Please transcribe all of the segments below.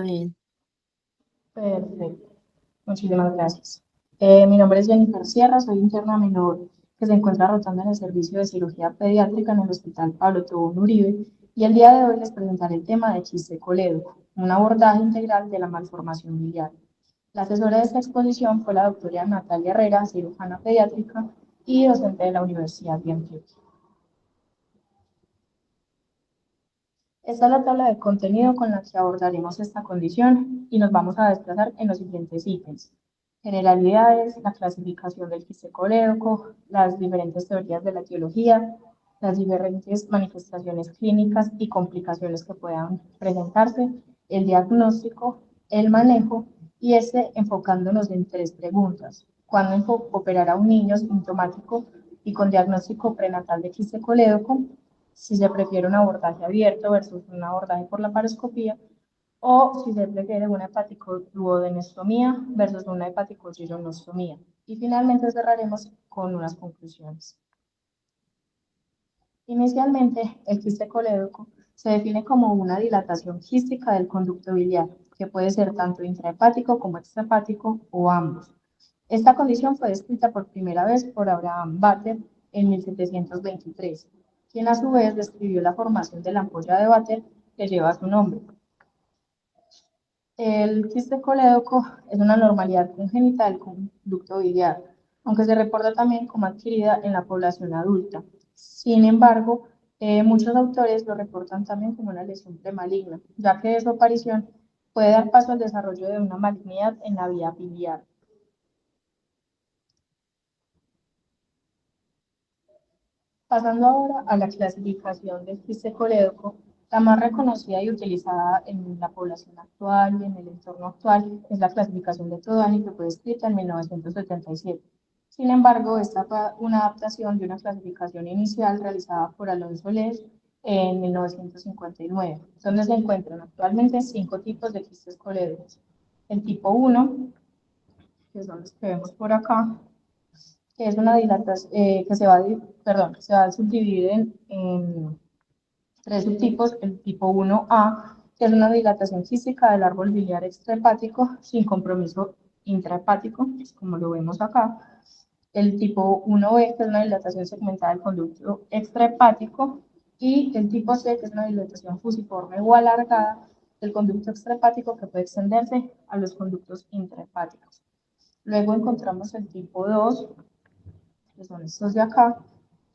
Bien. Perfecto, muchísimas gracias. Mi nombre es Jennifer Sierra, soy interna menor que se encuentra rotando en el servicio de cirugía pediátrica en el Hospital Pablo Tobón Uribe y el día de hoy les presentaré el tema de quiste colédoco, un abordaje integral de la malformación biliar. La asesora de esta exposición fue la doctora Natalia Herrera, cirujana pediátrica y docente de la Universidad de Antioquia. Esta es la tabla de contenido con la que abordaremos esta condición y nos vamos a desplazar en los siguientes ítems. Generalidades, la clasificación del quiste colédoco, las diferentes teorías de la etiología, las diferentes manifestaciones clínicas y complicaciones que puedan presentarse, el diagnóstico, el manejo y enfocándonos en tres preguntas. ¿Cuándo operar a un niño sintomático y con diagnóstico prenatal de quiste colédoco? Si se prefiere un abordaje abierto versus un abordaje por la paroscopía, o si se prefiere una hepaticoduodenostomía versus una hepaticogironostomía. Y finalmente cerraremos con unas conclusiones. Inicialmente, el quiste colédoco se define como una dilatación quística del conducto biliar, que puede ser tanto intrahepático como extrahepático o ambos. Esta condición fue descrita por primera vez por Abraham Vater en 1723, quien a su vez describió la formación de la ampolla de Vater que lleva su nombre. El quiste colédoco es una normalidad congénita del conducto biliar, aunque se reporta también como adquirida en la población adulta. Sin embargo, muchos autores lo reportan también como una lesión premaligna, ya que su aparición puede dar paso al desarrollo de una malignidad en la vía biliar. Pasando ahora a la clasificación del quiste colédoco, la más reconocida y utilizada en la población actual y en el entorno actual es la clasificación de Todani, que fue escrita en 1977. Sin embargo, esta fue una adaptación de una clasificación inicial realizada por Alonso Les en 1959, donde se encuentran actualmente 5 tipos de quistes colédocos. El tipo 1, que son los que vemos por acá, que es una dilatación que se va a subdividir en tres subtipos. El tipo 1A, que es una dilatación quística del árbol biliar extrahepático sin compromiso intrahepático, como lo vemos acá. El tipo 1B, que es una dilatación segmentada del conducto extrahepático. Y el tipo C, que es una dilatación fusiforme o alargada del conducto extrahepático que puede extenderse a los conductos intrahepáticos. Luego encontramos el tipo 2, que son estos de acá,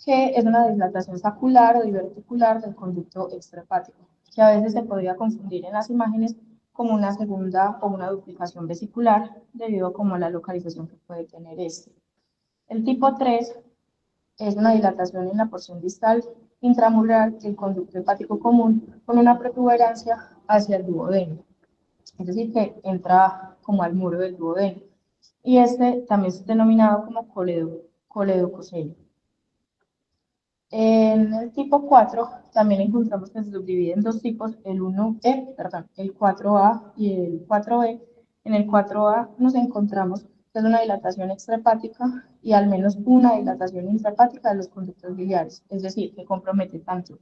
que es una dilatación sacular o diverticular del conducto extrahepático, que a veces se podría confundir en las imágenes como una segunda o una duplicación vesicular, debido a como la localización que puede tener este. El tipo 3 es una dilatación en la porción distal intramural del conducto hepático común con una protuberancia hacia el duodeno, es decir, que entra como al muro del duodeno. Y este también es denominado como coledococelio. En el tipo 4 también encontramos que se subdivide en dos tipos, el 4A y el 4B. En el 4A nos encontramos que es una dilatación extrahepática y al menos una dilatación intrahepática de los conductos biliares, es decir, que compromete tanto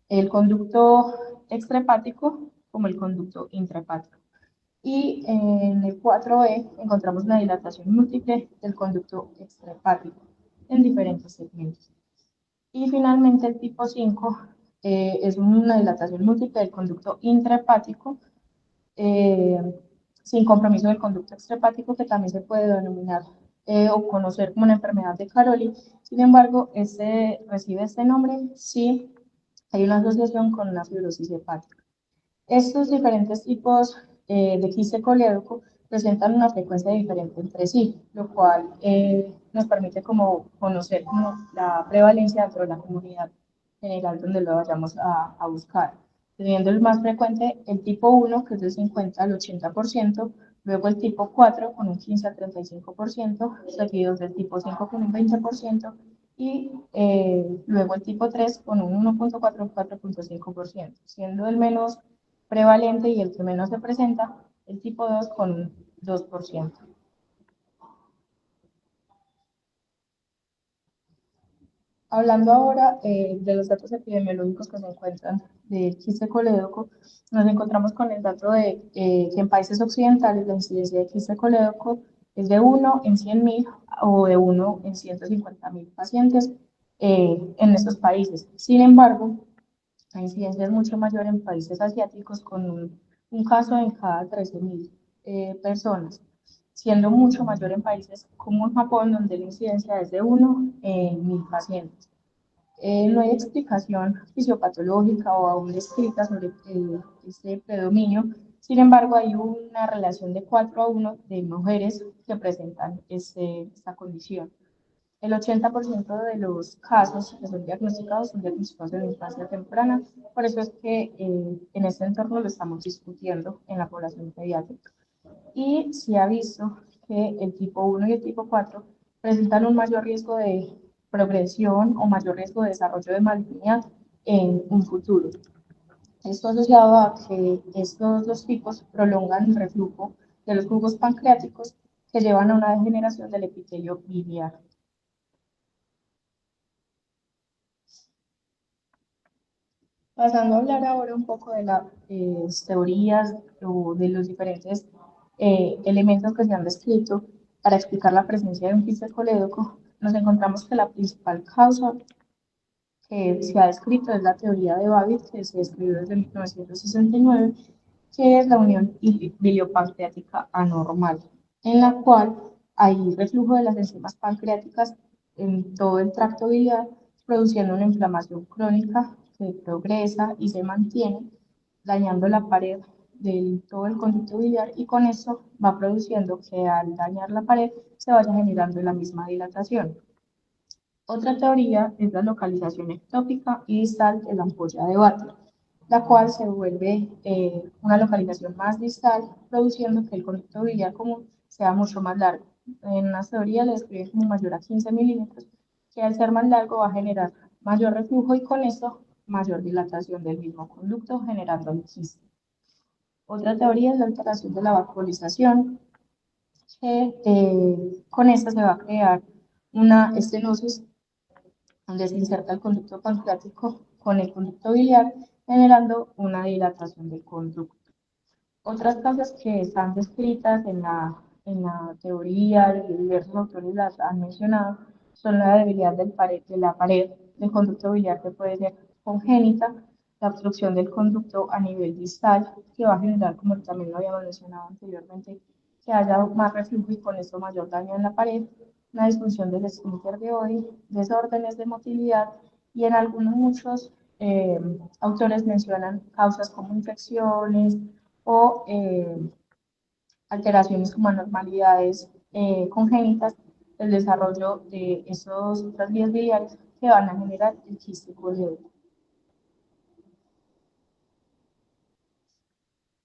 el conducto extrahepático como el conducto intrahepático. Y en el 4E encontramos una dilatación múltiple del conducto extrahepático en diferentes segmentos. Y finalmente el tipo 5 es una dilatación múltiple del conducto intrahepático eh, sin compromiso del conducto extrahepático, que también se puede denominar o conocer como una enfermedad de Caroli. Sin embargo, recibe este nombre si hay una asociación con una fibrosis hepática. Estos diferentes tipos de quiste colédoco presentan una frecuencia diferente entre sí, lo cual nos permite como conocer como la prevalencia dentro de la comunidad general donde lo vayamos a buscar. Teniendo el más frecuente el tipo 1, que es del 50 al 80%, luego el tipo 4 con un 15 al 35%, seguidos del tipo 5 con un 20%, y luego el tipo 3 con un 1.4 al 4.5%, siendo el menos prevalente y el que menos se presenta, el tipo 2 con un 2%. Hablando ahora de los datos epidemiológicos que se encuentran del quiste colédoco, nos encontramos con el dato de que en países occidentales la incidencia de quiste colédoco es de 1 en 100.000 o de 1 en 150.000 pacientes en estos países. Sin embargo, la incidencia es mucho mayor en países asiáticos con un caso en cada 13.000 personas, siendo mucho mayor en países como en Japón, donde la incidencia es de 1 en 1.000 pacientes. No hay explicación fisiopatológica o aún descrita sobre este predominio. Sin embargo, hay una relación de 4 a 1 de mujeres que presentan esta condición. El 80% de los casos que son diagnosticados en la infancia temprana. Por eso es que en este entorno lo estamos discutiendo en la población pediátrica. Y se ha visto que el tipo 1 y el tipo 4 presentan un mayor riesgo de progresión o mayor riesgo de desarrollo de malignidad en un futuro. Esto asociado a que estos dos tipos prolongan el reflujo de los jugos pancreáticos que llevan a una degeneración del epitelio biliar. Pasando a hablar ahora un poco de las teorías o de los diferentes elementos que se han descrito para explicar la presencia de un quiste colédoco, nos encontramos que la principal causa que se ha descrito es la teoría de Babbitt, que se describió desde 1969, que es la unión biliopancreática anormal, en la cual hay reflujo de las enzimas pancreáticas en todo el tracto biliar, produciendo una inflamación crónica que progresa y se mantiene, dañando la pared de todo el conducto biliar y con eso va produciendo que al dañar la pared se vaya generando la misma dilatación. Otra teoría es la localización ectópica y distal de la ampolla de Butler, la cual se vuelve una localización más distal, produciendo que el conducto biliar común sea mucho más largo. En una teoría le describen como mayor a 15 milímetros, que al ser más largo va a generar mayor reflujo y con eso mayor dilatación del mismo conducto, generando un quiste. Otra teoría es la alteración de la vascularización, que con esta se va a crear una estenosis donde se inserta el conducto pancreático con el conducto biliar, generando una dilatación del conducto. Otras causas que están descritas en la teoría y diversos autores las han mencionado son la debilidad de la pared del conducto biliar que puede ser congénita, la obstrucción del conducto a nivel distal que va a generar, como también lo habíamos mencionado anteriormente, que haya más reflujo y con esto mayor daño en la pared, una disfunción del esfínter de Oddi, desórdenes de motilidad y en algunos muchos autores mencionan causas como infecciones o alteraciones como anormalidades congénitas del desarrollo de otras vías biliares que van a generar el quiste colédoco.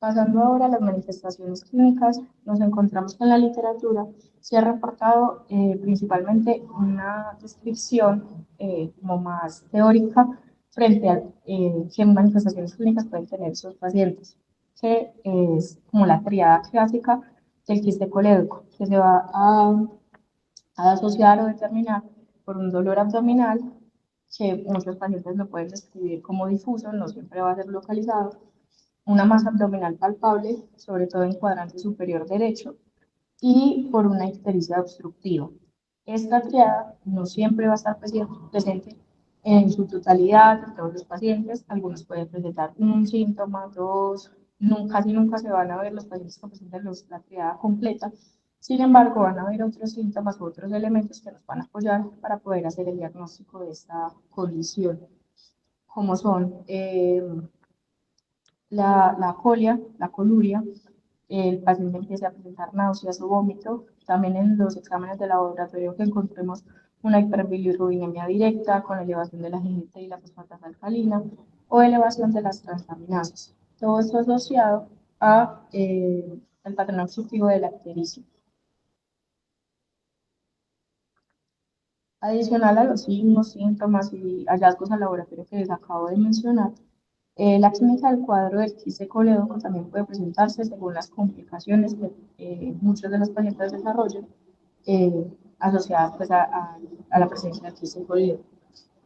Pasando ahora a las manifestaciones clínicas, nos encontramos que en la literatura se ha reportado principalmente una descripción como más teórica frente a qué manifestaciones clínicas pueden tener sus pacientes, que es como la triada clásica del quiste colédoco, que se va a asociar o determinar por un dolor abdominal, que muchos pacientes lo pueden describir como difuso, no siempre va a ser localizado, una masa abdominal palpable, sobre todo en cuadrante superior derecho, y por una ictericia obstructiva. Esta triada no siempre va a estar presente en su totalidad en todos los pacientes. Algunos pueden presentar un síntoma, dos, casi nunca se van a ver los pacientes que presentan la triada completa. Sin embargo, van a haber otros síntomas u otros elementos que nos van a apoyar para poder hacer el diagnóstico de esta condición, como son la colia, la coluria, el paciente empieza a presentar náuseas o vómito. También en los exámenes de laboratorio que encontremos una hiperbilirubinemia directa con elevación de la GGT y la fosfatasa alcalina o elevación de las transaminasas. Todo esto asociado al patrón obstructivo de la ictericia. Adicional a los signos, síntomas y hallazgos al laboratorio que les acabo de mencionar, la química del cuadro del quiste colédoco también puede presentarse según las complicaciones que muchos de los pacientes desarrollan asociadas pues, a la presencia del quiste colédoco.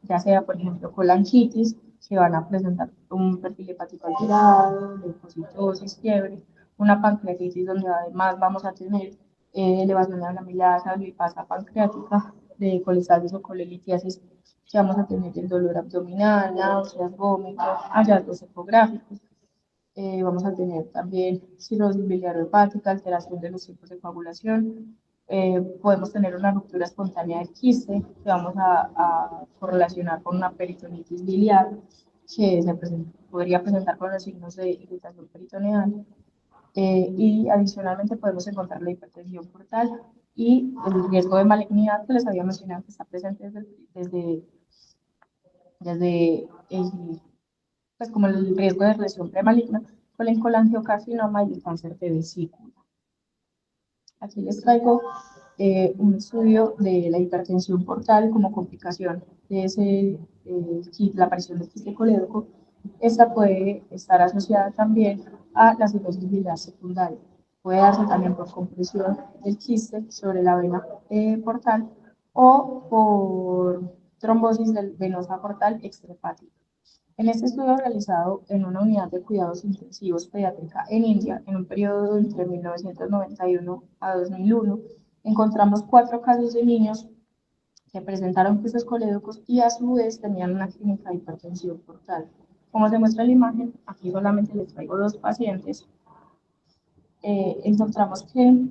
ya sea, por ejemplo, colangitis, que van a presentar un perfil hepático alterado, leucocitosis, fiebre, una pancreatitis donde además vamos a tener elevación de la amilasa, lipasa pancreática, de colestasis o colelitiasis, que vamos a tener el dolor abdominal, náuseas, vómitos, hallazgos ecográficos. Vamos a tener también cirrosis biliar-hepática, alteración de los tipos de coagulación. Podemos tener una ruptura espontánea del quiste, que vamos a correlacionar con una peritonitis biliar, que podría presentar con los signos de irritación peritoneal. Y adicionalmente podemos encontrar la hipertensión portal y el riesgo de malignidad que les había mencionado que está presente desde pues como el riesgo de lesión premaligna con el colangiocarcinoma y el cáncer de vesícula. Aquí les traigo un estudio de la hipertensión portal como complicación de la aparición del quiste colédoco. Esta puede estar asociada también a la cirrosis biliar secundaria. Puede darse también por compresión del quiste sobre la vena portal o por trombosis venosa portal extrahepática. En este estudio realizado en una unidad de cuidados intensivos pediátrica en India, en un periodo entre 1991 a 2001, encontramos 4 casos de niños que presentaron quistes colédocos y a su vez tenían una clínica de hipertensión portal. Como se muestra en la imagen, aquí solamente les traigo 2 pacientes. Encontramos que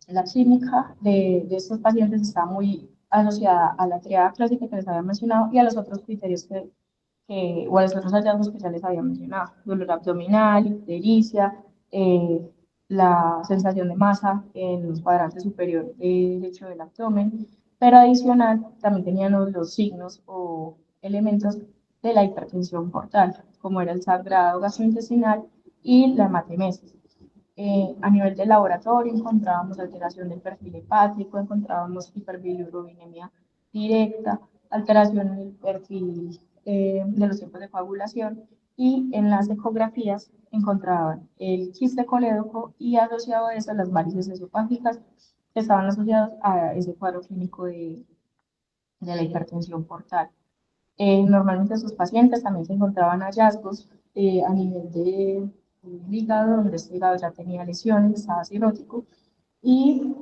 la clínica de estos pacientes está muy asociada a la triada clásica que les había mencionado y a los otros criterios o a los otros hallazgos que ya les había mencionado: dolor abdominal, ictericia, la sensación de masa en los cuadrantes superior derecho del abdomen, pero adicional también tenían los signos o elementos de la hipertensión portal, como era el sangrado gastrointestinal y la hematemesis. A nivel de laboratorio encontrábamos alteración del perfil hepático, encontrábamos hiperbilirubinemia directa, alteración en el perfil de los tiempos de coagulación, y en las ecografías encontraban el quiste colédoco y asociado a eso las varices esofágicas que estaban asociados a ese cuadro clínico de la hipertensión portal. Normalmente sus pacientes también se encontraban hallazgos a nivel de hígado, donde este hígado ya tenía lesiones, estaba cirrótico, y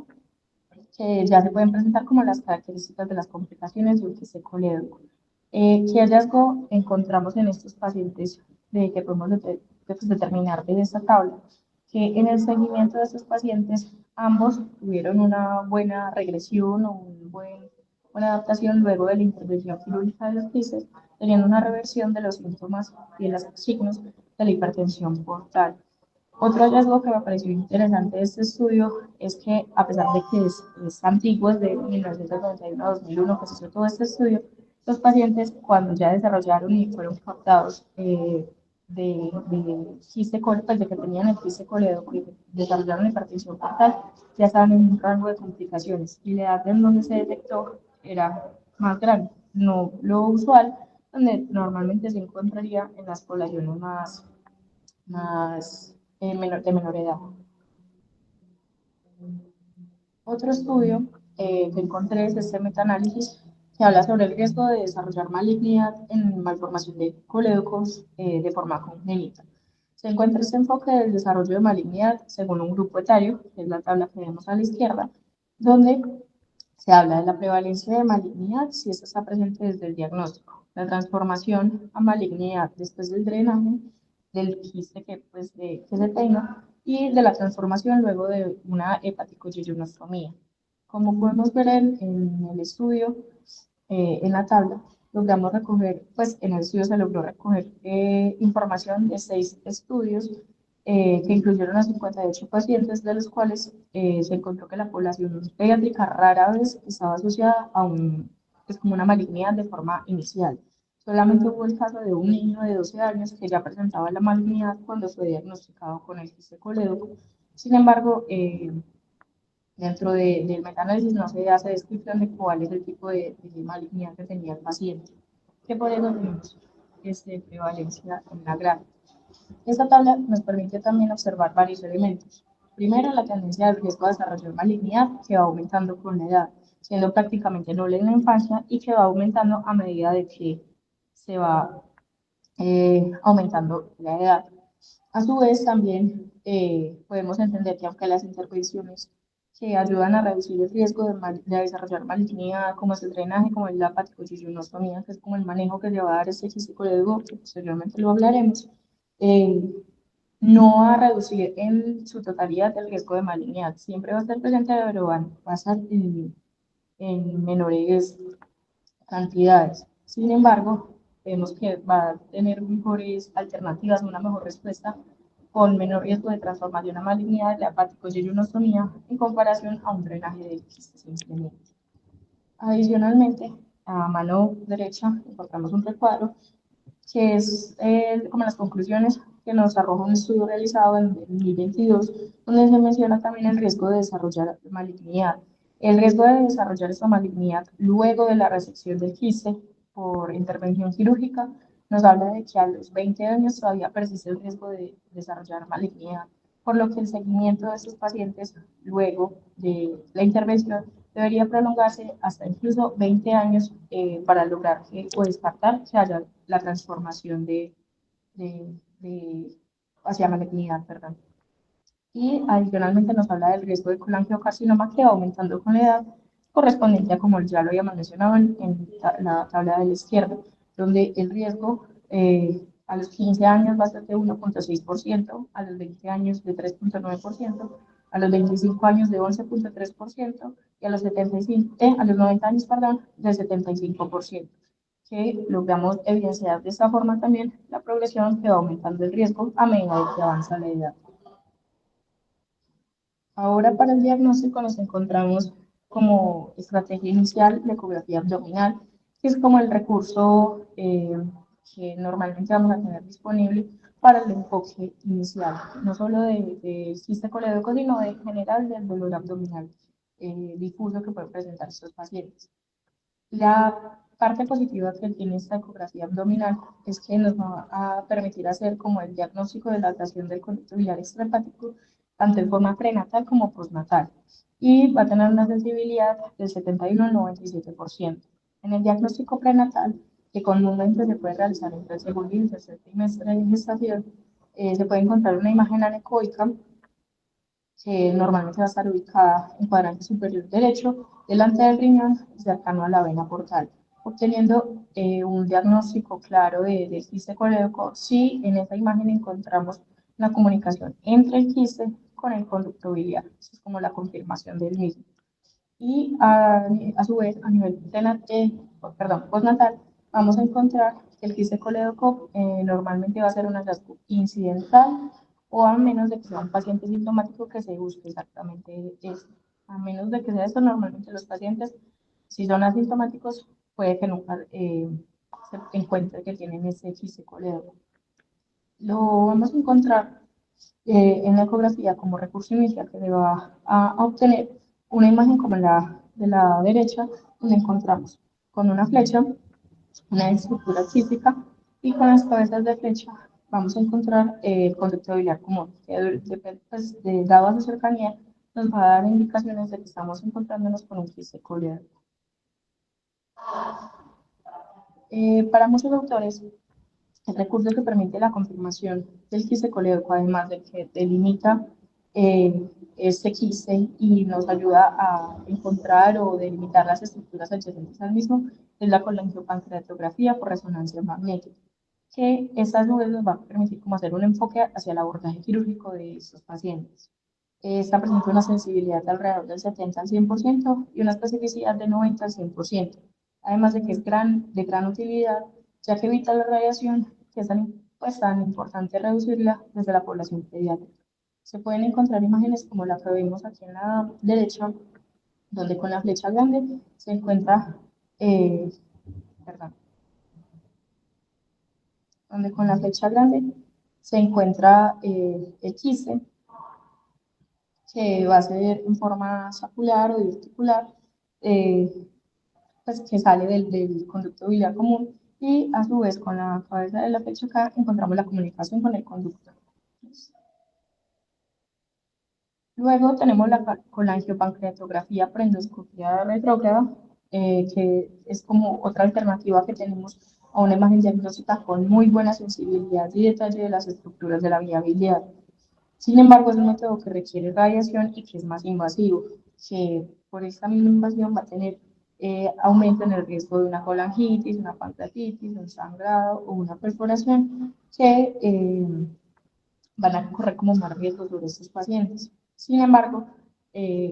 que ya se pueden presentar como las características de las complicaciones de un quiste colédoco. ¿Qué hallazgo encontramos en estos pacientes que podemos determinar de esta tabla? Que en el seguimiento de estos pacientes ambos tuvieron una buena regresión o buena adaptación luego de la intervención quirúrgica de los quistes, teniendo una reversión de los síntomas y de los signos de la hipertensión portal. Otro hallazgo que me pareció interesante de este estudio es que, a pesar de que es antiguo, es de 1991 a 2001 que se hizo todo este estudio, los pacientes, cuando ya desarrollaron y fueron captados de quiste pues de que tenían el quiste colédoco y desarrollaron hipertensión portal, ya estaban en un rango de complicaciones y la edad en donde se detectó era más grande, no lo usual, donde normalmente se encontraría en las poblaciones de menor edad. Otro estudio que encontré es este metaanálisis que habla sobre el riesgo de desarrollar malignidad en malformación de colédocos de forma congénita. Se encuentra este enfoque del desarrollo de malignidad según un grupo etario, que es la tabla que vemos a la izquierda, donde se habla de la prevalencia de malignidad si esta está presente desde el diagnóstico, la transformación a malignidad después del drenaje del quiste que se tenga y de la transformación luego de una hepaticoyelonostomía. Como podemos ver en el estudio, en la tabla, logramos recoger, pues en el estudio se logró recoger información de 6 estudios que incluyeron a 58 pacientes, de los cuales se encontró que la población pediátrica rara vez estaba asociada a como una malignidad de forma inicial. Solamente hubo el caso de un niño de 12 años que ya presentaba la malignidad cuando fue diagnosticado con el quiste colédoco. Sin embargo, dentro del metaanálisis no se hace descripción de cuál es el tipo de malignidad que tenía el paciente, que por eso tenemos prevalencia en la gráfica. Esta tabla nos permite también observar varios elementos. Primero, la tendencia del riesgo de desarrollar malignidad que va aumentando con la edad. siendo prácticamente nulo en la infancia y que va aumentando a medida de que se va aumentando la edad. A su vez, también podemos entender que aunque las intervenciones que ayudan a reducir el riesgo de desarrollar malignidad, como es el drenaje, como es la paticosis-ionostomía, que es como el manejo que le va a dar este quístico de Dubovik, que posteriormente lo hablaremos, eh, no va a reducir en su totalidad el riesgo de malignidad. Siempre va a estar presente, pero va a estar en menores cantidades. Sin embargo, vemos que va a tener mejores alternativas, una mejor respuesta con menor riesgo de transformación a malignidad de la hepaticoyeyunostomía en comparación a un drenaje de quiste simplemente. Adicionalmente, a mano derecha encontramos un recuadro que es como las conclusiones que nos arroja un estudio realizado en 2022, donde se menciona también el riesgo de desarrollar malignidad. El riesgo de desarrollar esta malignidad luego de la resección del quiste por intervención quirúrgica nos habla de que a los 20 años todavía persiste el riesgo de desarrollar malignidad, por lo que el seguimiento de estos pacientes luego de la intervención debería prolongarse hasta incluso 20 años para lograr o descartar que haya la transformación de, de hacia malignidad, perdón. Y adicionalmente nos habla del riesgo de colangiocarcinoma que va aumentando con la edad, correspondiente a como ya lo habíamos mencionado en la tabla de la izquierda, donde el riesgo a los 15 años va a ser de 1,6%, a los 20 años de 3,9%, a los 25 años de 11,3% y a los, 75, a los 90 años, perdón, de 75%, que logramos evidenciar de esta forma también la progresión que va aumentando el riesgo a medida que avanza la edad. Ahora para el diagnóstico nos encontramos como estrategia inicial la ecografía abdominal, que es como el recurso que normalmente vamos a tener disponible para el enfoque inicial, no solo de quiste colédoco, sino de general del dolor abdominal difuso que pueden presentar estos pacientes. La parte positiva que tiene esta ecografía abdominal es que nos va a permitir hacer como el diagnóstico de dilatación del conducto biliar extrahepático, tanto en forma prenatal como postnatal, y va a tener una sensibilidad del 71 al 97%. En el diagnóstico prenatal, que comúnmente se puede realizar entre el segundo y el tercer trimestre de gestación, se puede encontrar una imagen anecoica que normalmente va a estar ubicada en cuadrante superior derecho, delante del riñón, cercano a la vena portal, obteniendo un diagnóstico claro de quiste colédoco si en esa imagen encontramos la comunicación entre el quiste con el conducto biliar. Eso es como la confirmación del mismo. Y a su vez, a nivel postnatal, vamos a encontrar que el quiste colédoco normalmente va a ser un hallazgo incidental o a menos de que sea un paciente sintomático que se busque exactamente esto. A menos de que sea esto, normalmente los pacientes, si son asintomáticos, puede que nunca se encuentre que tienen ese quiste colédoco. Lo vamos a encontrar en la ecografía como recurso inicial que le va a obtener una imagen como la de la derecha, donde encontramos con una flecha una estructura quística y con las cabezas de flecha vamos a encontrar el conducto biliar común, que pues, dado a su cercanía nos va a dar indicaciones de que estamos encontrándonos con un quiste colédoco. Para muchos autores, el recurso que permite la confirmación del quiste colédoco, además de que delimita este quiste y nos ayuda a encontrar o delimitar las estructuras adyacentes al mismo, es la colangiopancreatografía por resonancia magnética, que esta a su vez nos va a permitir como hacer un enfoque hacia el abordaje quirúrgico de estos pacientes. Esta presenta una sensibilidad de alrededor del 70 al 100% y una especificidad de 90 al 100%, además de que es de gran utilidad, ya que evita la radiación, que es tan importante reducirla desde la población pediátrica. Se pueden encontrar imágenes como la que vemos aquí en la derecha, donde con la flecha grande se encuentra, perdón, donde con la flecha grande se encuentra el quiste, que va a ser en forma sacular o discipular, pues, que sale del conducto biliar común y a su vez con la cabeza de la flecha acá encontramos la comunicación con el conducto. Luego tenemos la colangiopancreatografía por endoscopia retrógrada, que es como otra alternativa que tenemos a una imagen diagnóstica con muy buena sensibilidad y detalle de las estructuras de la vía biliar. Sin embargo, es un método que requiere radiación y que es más invasivo, que por esta misma invasión va a tener aumento en el riesgo de una colangitis, una pancreatitis, un sangrado o una perforación que van a correr como más riesgos sobre estos pacientes. Sin embargo,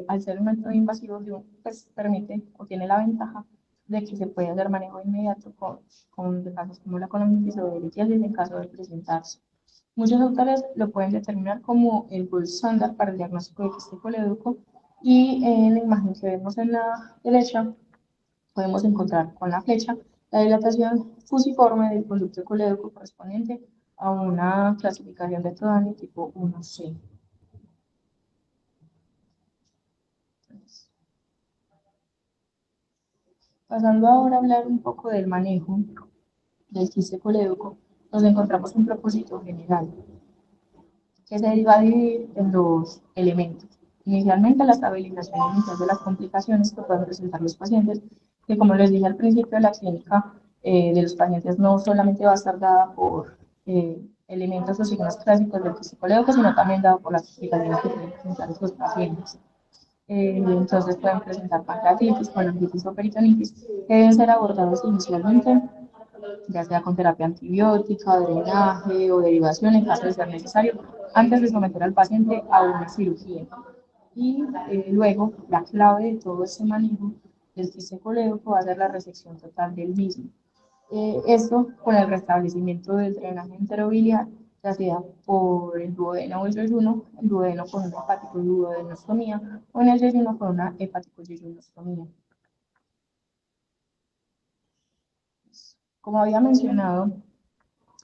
al ser un método invasivo, pues, permite o tiene la ventaja de que se puede hacer manejo inmediato con casos como la colonitis o de litiasis en caso de presentarse. Muchos autores lo pueden determinar como el gold standard para el diagnóstico de quiste colédoco y en la imagen que vemos en la derecha podemos encontrar con la flecha la dilatación fusiforme del conducto colédoco correspondiente a una clasificación de Todani tipo 1C. Pasando ahora a hablar un poco del manejo del quiste colédoco, nos encontramos un propósito general que se va a dividir en dos elementos. Inicialmente, la estabilización inicial de las complicaciones que pueden presentar los pacientes, que como les dije al principio, la clínica de los pacientes no solamente va a estar dada por elementos o signos clásicos del psicológico, sino también dado por las complicaciones que pueden presentar estos pacientes. Entonces pueden presentar pancreatitis, colangitis o peritonitis, que deben ser abordados inicialmente ya sea con terapia antibiótica, drenaje o derivación en caso de ser necesario, antes de someter al paciente a una cirugía. Y luego, la clave de todo este manejo del quiste colédoco va a ser la resección total del mismo. Esto con el restablecimiento del drenaje enterobiliar, ya sea por el duodeno o el yeyuno, el duodeno con una hepático duodenostomía o en el yeyuno con una hepático yeyunostomía. Como había mencionado,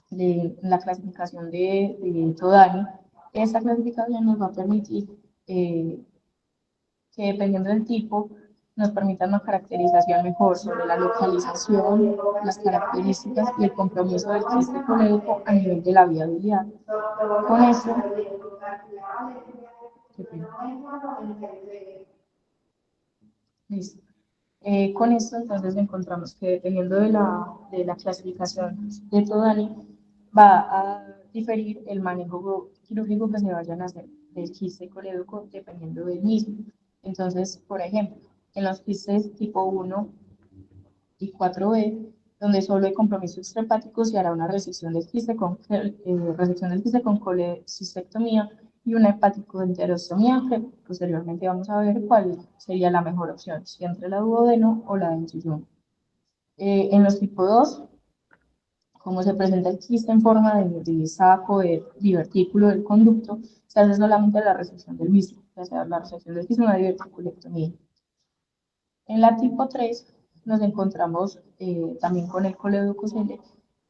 de la clasificación de Todani, esta clasificación nos va a permitir que dependiendo del tipo, nos permita una caracterización mejor sobre la localización, las características y el compromiso del quiste colédoco a nivel de la vía biliar. Con eso, listo. Con esto entonces encontramos que dependiendo de la clasificación de Todani, va a diferir el manejo quirúrgico que se vayan a hacer del quiste colédoco dependiendo del mismo. Entonces, por ejemplo, en los quistes tipo 1 y 4B, donde solo hay compromiso extrahepático, se hará una resección del quiste con colecistectomía y una hepático-enterostomía, que posteriormente vamos a ver cuál sería la mejor opción, si entre la duodeno o la del yeyuno. En los tipo 2, como se presenta el quiste en forma de saco, de divertículo del conducto, se hace solamente la resección del mismo, ya sea la resección del quiste o una diverticulectomía. En la tipo 3 nos encontramos también con el coledocucele,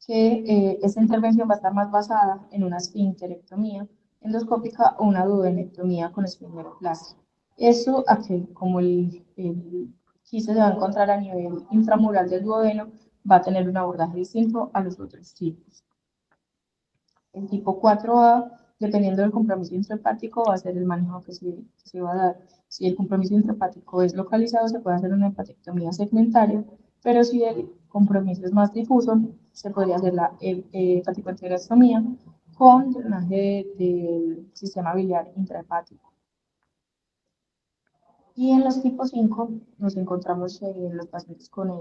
que esta intervención va a estar más basada en una esfinterectomía endoscópica o una duodenectomía con esfinteroplastia. Eso a que como el quiste se va a encontrar a nivel intramural del duodeno, va a tener un abordaje distinto a los otros tipos. El tipo 4A, dependiendo del compromiso intrahepático, va a ser el manejo que se va a dar. Si el compromiso intrahepático es localizado, se puede hacer una hepatectomía segmentaria, pero si el compromiso es más difuso, se podría hacer la hepaticoenterostomía con drenaje del sistema biliar intrahepático. Y en los tipos 5 nos encontramos en los pacientes con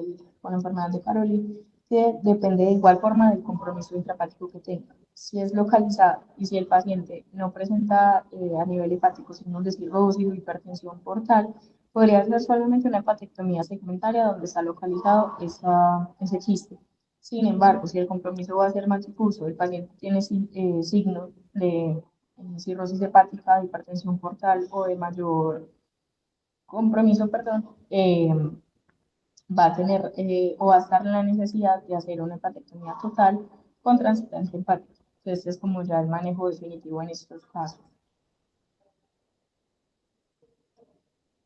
enfermedad de Caroli, que depende de igual forma del compromiso intrahepático que tenga. Si es localizada y si el paciente no presenta a nivel hepático signos de cirrosis o hipertensión portal, podría ser solamente una hepatectomía segmentaria donde está localizado ese quiste. Sin embargo, si el compromiso va a ser más difuso, el paciente tiene signos de cirrosis hepática, de hipertensión portal o de mayor compromiso, perdón, va a tener o va a estar en la necesidad de hacer una hepatectomía total con transplante hepático. Entonces es como ya el manejo definitivo en estos casos.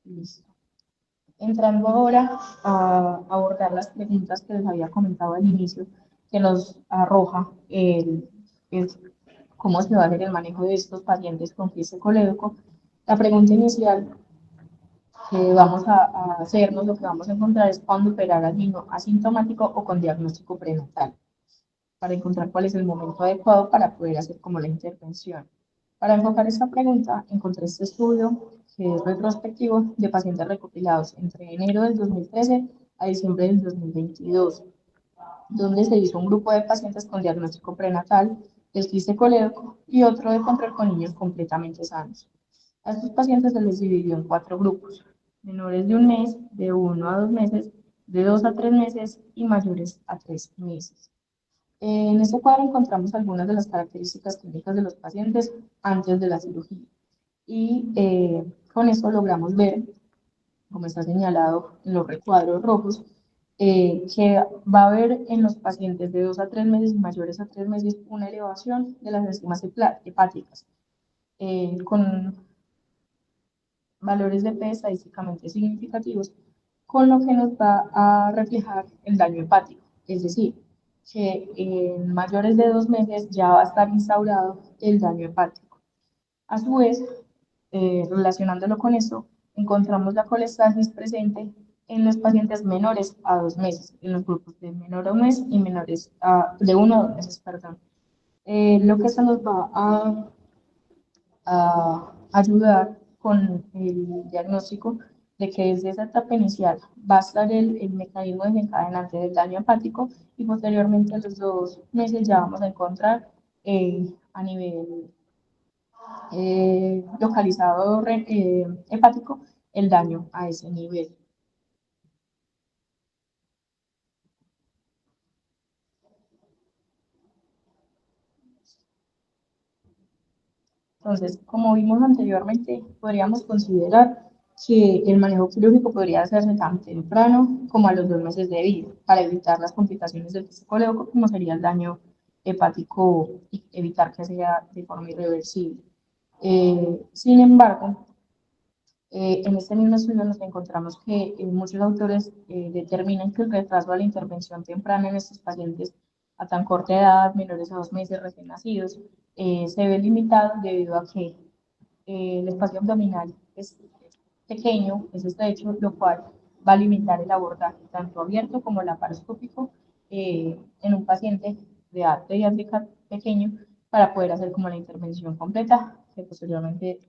Listo. Entrando ahora a abordar las preguntas que les había comentado al inicio, que nos arroja cómo se va a hacer el manejo de estos pacientes con quiste colédoco. La pregunta inicial que vamos a hacernos, lo que vamos a encontrar es cuándo operar al niño asintomático o con diagnóstico prenatal, para encontrar cuál es el momento adecuado para poder hacer como la intervención. Para enfocar esta pregunta, encontré este estudio que es retrospectivo de pacientes recopilados entre enero del 2013 a diciembre del 2022, donde se hizo un grupo de pacientes con diagnóstico prenatal, desquiste colédoco y otro de control con niños completamente sanos. A estos pacientes se les dividió en cuatro grupos: menores de un mes, de 1 a 2 meses, de 2 a 3 meses y mayores a 3 meses. En este cuadro encontramos algunas de las características clínicas de los pacientes antes de la cirugía y con esto logramos ver, como está señalado en los recuadros rojos, que va a haber en los pacientes de 2 a 3 meses y mayores a 3 meses una elevación de las enzimas hepáticas, con valores de P estadísticamente significativos, con lo que nos va a reflejar el daño hepático. Es decir, que en mayores de 2 meses ya va a estar instaurado el daño hepático. A su vez, relacionándolo con esto, encontramos la colestasis presente en los pacientes menores a 2 meses, en los grupos de menor a un mes y menores de 1 a 2 meses, perdón. Lo que se nos va a ayudar con el diagnóstico de que desde esa etapa inicial va a estar el mecanismo desencadenante del daño hepático y posteriormente a los 2 meses ya vamos a encontrar a nivel localizado hepático el daño a ese nivel. Entonces, como vimos anteriormente, podríamos considerar que el manejo quirúrgico podría hacerse tan temprano como a los 2 meses de vida para evitar las complicaciones del psicólogo, como sería el daño hepático y evitar que sea de forma irreversible. Sin embargo, en este mismo estudio nos encontramos que muchos autores determinan que el retraso a la intervención temprana en estos pacientes a tan corta edad, menores a 2 meses, recién nacidos, se ve limitado debido a que el espacio abdominal es pequeño, es estrecho, lo cual va a limitar el abordaje tanto abierto como laparoscópico en un paciente de edad pediátrica pequeño para poder hacer como la intervención completa, que posteriormente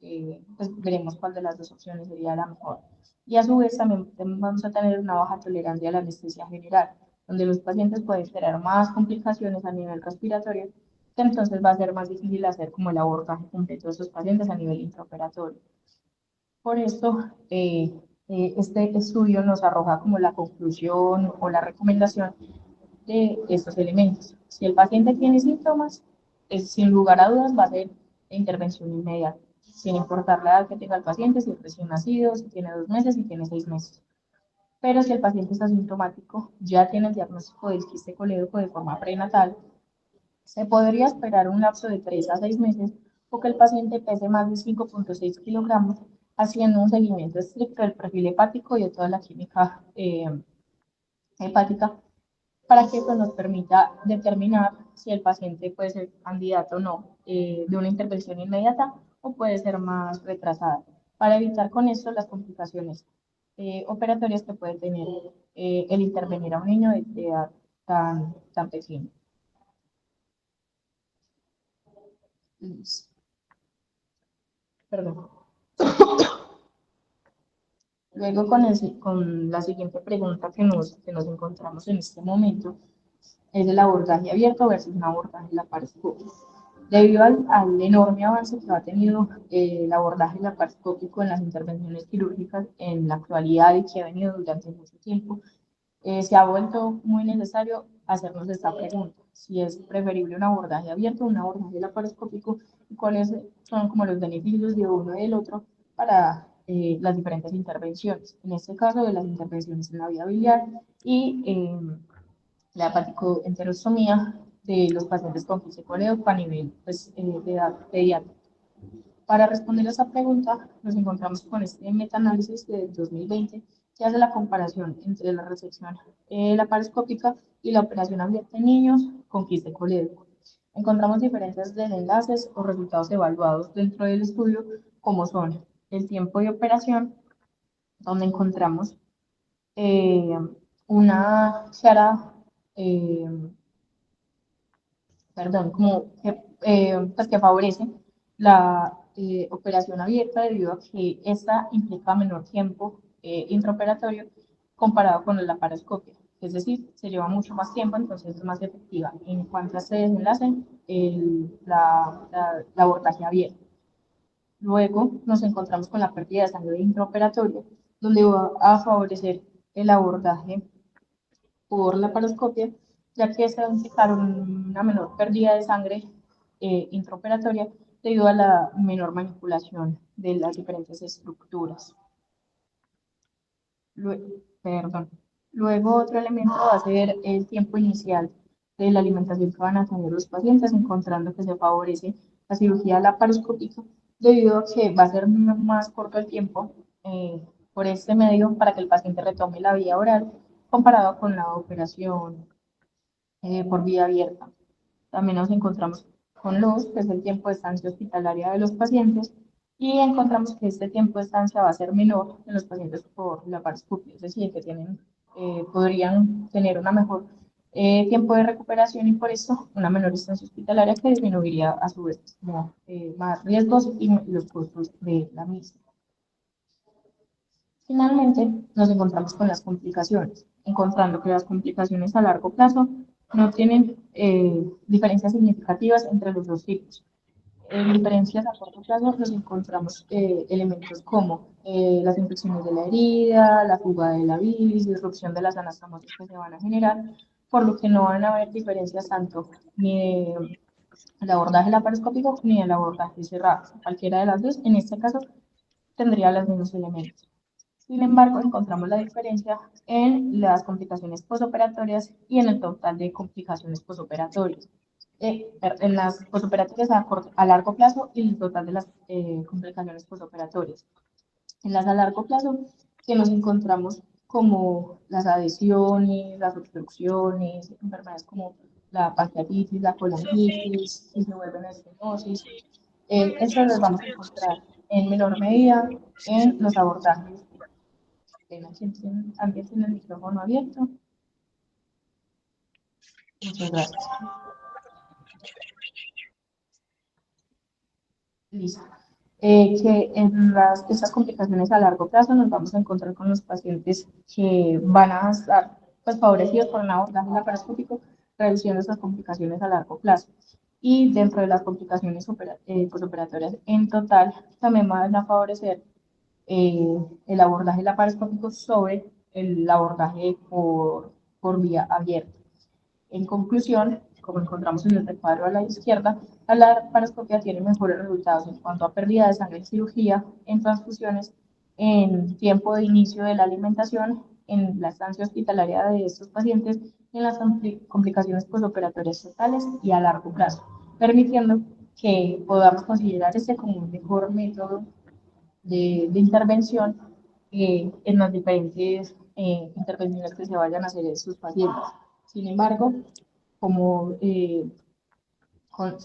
pues veremos cuál de las dos opciones sería la mejor. Y a su vez también vamos a tener una baja tolerancia a la anestesia general, donde los pacientes pueden tener más complicaciones a nivel respiratorio, que entonces va a ser más difícil hacer como el abordaje completo de esos pacientes a nivel intraoperatorio. Por esto, este estudio nos arroja como la conclusión o la recomendación de estos elementos. Si el paciente tiene síntomas, sin lugar a dudas va a ser de intervención inmediata, sin importar la edad que tenga el paciente, si es recién nacido, si tiene 2 meses, si tiene 6 meses. Pero si el paciente está asintomático, ya tiene el diagnóstico del quiste colédoco de forma prenatal, se podría esperar un lapso de 3 a 6 meses o que el paciente pese más de 5,6 kilogramos, haciendo un seguimiento estricto del perfil hepático y de toda la química hepática para que esto nos permita determinar si el paciente puede ser candidato o no de una intervención inmediata o puede ser más retrasada, para evitar con esto las complicaciones operatorias que puede tener el intervenir a un niño de edad tan pequeña. Perdón. Luego con la siguiente pregunta que nos encontramos en este momento es el abordaje abierto versus un abordaje laparoscópico. Debido al enorme avance que ha tenido el abordaje laparoscópico en las intervenciones quirúrgicas en la actualidad y que ha venido durante mucho tiempo, se ha vuelto muy necesario hacernos esta pregunta: si es preferible un abordaje abierto o un abordaje laparoscópico y cuáles son como los beneficios de uno y del otro para las diferentes intervenciones. En este caso, de las intervenciones en la vía biliar y la hepaticoenterostomía de los pacientes con colédoco a nivel pues, de edad pediátrica. Para responder a esa pregunta, nos encontramos con este metaanálisis de 2020 que hace la comparación entre la resección laparoscópica y la operación abierta en niños con quiste colédoco. Encontramos diferentes desenlaces o resultados evaluados dentro del estudio, como son el tiempo de operación, donde encontramos eh, una clara, eh, perdón, como que, pues que favorece la operación abierta debido a que esta implica menor tiempo intraoperatorio comparado con la laparoscopia. Es decir, se lleva mucho más tiempo, entonces es más efectiva en cuanto a este desenlace la abordaje abierto. Luego nos encontramos con la pérdida de sangre intraoperatoria, donde va a favorecer el abordaje por la paroscopia, ya que se implicaron una menor pérdida de sangre intraoperatoria debido a la menor manipulación de las diferentes estructuras. Perdón. Luego otro elemento va a ser el tiempo inicial de la alimentación que van a tener los pacientes, encontrando que se favorece la cirugía laparoscópica debido a que va a ser más corto el tiempo por este medio para que el paciente retome la vía oral comparado con la operación por vía abierta. También nos encontramos con los, que es el tiempo de estancia hospitalaria de los pacientes, y encontramos que este tiempo de estancia va a ser menor en los pacientes por la paroscopia, es decir, que podrían tener una mejor tiempo de recuperación y por eso una menor estancia hospitalaria que disminuiría a su vez más riesgos y los costos de la misma. Finalmente, nos encontramos con las complicaciones, encontrando que las complicaciones a largo plazo no tienen diferencias significativas entre los dos tipos. En diferencias a corto plazo nos encontramos elementos como las infecciones de la herida, la fuga de la bilis, disrupción de las anastomosis que se van a generar, por lo que no van a haber diferencias tanto ni del abordaje laparoscópico ni del abordaje cerrado. Cualquiera de las dos, en este caso, tendría los mismos elementos. Sin embargo, encontramos la diferencia en las complicaciones posoperatorias y en el total de complicaciones posoperatorias. En las posoperatorias a largo plazo y el total de las complicaciones posoperatorias. En las a largo plazo, que nos encontramos como las adhesiones, las obstrucciones, enfermedades como la pancreatitis, la colangitis, y se vuelven estenosis. Estas las vamos a encontrar en menor medida en los abordajes. Alguien tiene el micrófono abierto. Muchas gracias. Listo. Que en estas complicaciones a largo plazo nos vamos a encontrar con los pacientes que van a estar pues, favorecidos por un abordaje laparoscópico, reduciendo esas complicaciones a largo plazo. Y dentro de las complicaciones posoperatorias en total, también van a favorecer el abordaje laparoscópico sobre el abordaje por vía abierta. En conclusión, como encontramos en el recuadro a la izquierda, la laparoscopia tiene mejores resultados en cuanto a pérdida de sangre en cirugía, en transfusiones, en tiempo de inicio de la alimentación, en la estancia hospitalaria de estos pacientes y en las complicaciones postoperatorias totales y a largo plazo, permitiendo que podamos considerar este como un mejor método de intervención en las diferentes intervenciones que se vayan a hacer en sus pacientes. Sin embargo, como se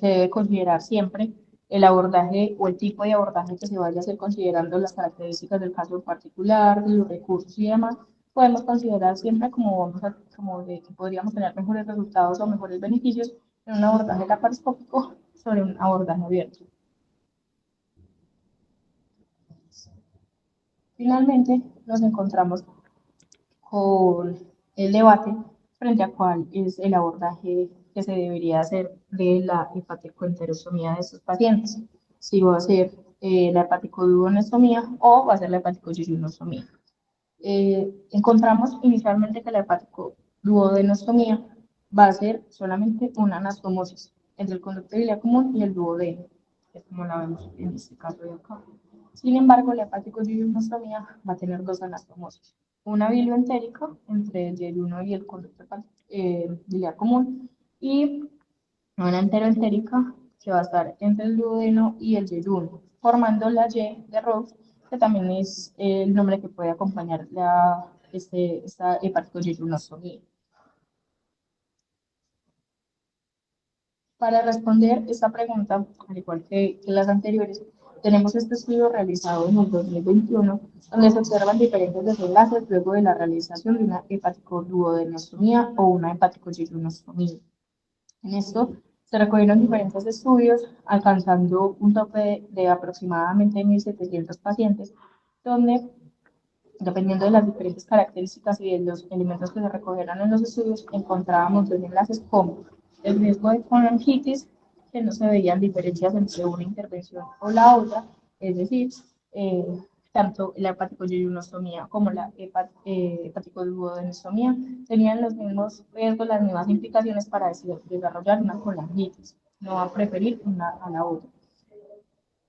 debe considerar siempre el abordaje o el tipo de abordaje que se vaya a hacer considerando las características del caso en particular, los recursos y demás, podemos considerar siempre como de que podríamos tener mejores resultados o mejores beneficios en un abordaje laparoscópico sobre un abordaje abierto. Finalmente, nos encontramos con el debate frente a cuál es el abordaje que se debería hacer de la hepaticoenterostomía de estos pacientes. Si va a ser la hepaticoduodenostomía o va a ser la hepaticoyeyunostomía. Encontramos inicialmente que la hepaticoduodenostomía va a ser solamente una anastomosis entre el conducto biliar común y el duodeno, que es como la vemos en este caso de acá. Sin embargo, la hepaticoyeyunostomía va a tener dos anastomosis, una bilioentérica entre el yeyuno y el conducto biliar común y una enteroentérica que va a estar entre el duodeno y el yeyuno, formando la Y de Rose, que también es el nombre que puede acompañar esta hepaticoyeyunostomía. Para responder esta pregunta, al igual que las anteriores, Tenemos este estudio realizado en el 2021, donde se observan diferentes desenlaces luego de la realización de una hepaticoduodenostomía o una hepaticoyeyunostomía. En esto se recogieron diferentes estudios, alcanzando un tope de aproximadamente 1.700 pacientes, donde, dependiendo de las diferentes características y de los elementos que se recogieron en los estudios, encontrábamos desenlaces como el riesgo de colangitis, que no se veían diferencias entre una intervención o la otra, es decir, eh, tanto la hepaticoyeyunostomía como la hepaticoduodenostomía tenían los mismos riesgos, las mismas implicaciones para desarrollar una colangitis, no va a preferir una a la otra.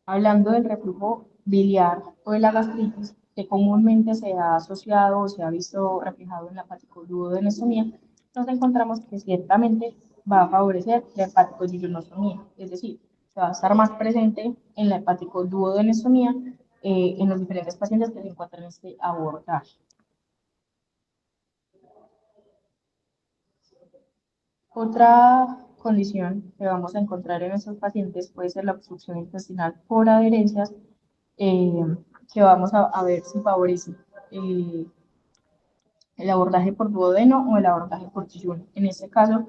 Hablando del reflujo biliar o de la gastritis, que comúnmente se ha asociado o se ha visto reflejado en la hepaticoduodenostomía, nos encontramos que ciertamente va a favorecer la hepaticoyeyunostomía, es decir, se va a estar más presente en la hepaticoduodenostomía en los diferentes pacientes que se encuentran en este abordaje. Otra condición que vamos a encontrar en estos pacientes puede ser la obstrucción intestinal por adherencias, eh, que vamos a ver si favorece eh, el abordaje por duodeno o el abordaje por Chichún. En este caso,